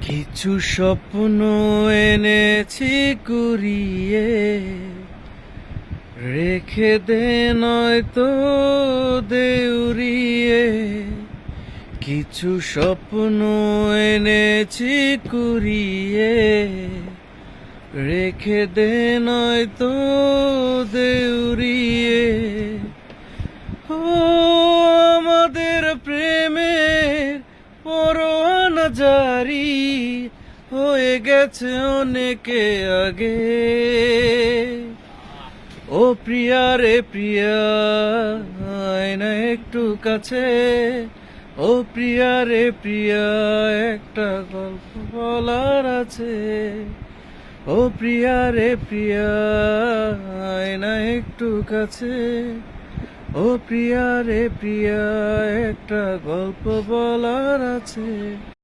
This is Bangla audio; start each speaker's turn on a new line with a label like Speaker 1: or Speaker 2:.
Speaker 1: কিছু স্বপ্ন এনেছি কুড়িয়ে, রেখে দে নয়তো দেউরিয়ে। কিছু স্বপ্ন এনেছি কুড়িয়ে, রেখে দে নয়তো দেউরিয়ে। ও আমাদের প্রেমের পরোয়ানা জারি হয়ে গেছে অনেকে আগে। ও প্রিয়া রে প্রিয়া, আয় না একটু কাছে। ও প্রিয়া রে প্রিয়া, একটা গল্প বলার আছে। ও প্রিয়া রে প্রিয়া, আয় না একটু কাছে। ও প্রিয়া রে প্রিয়া, একটা গল্প বলার আছে।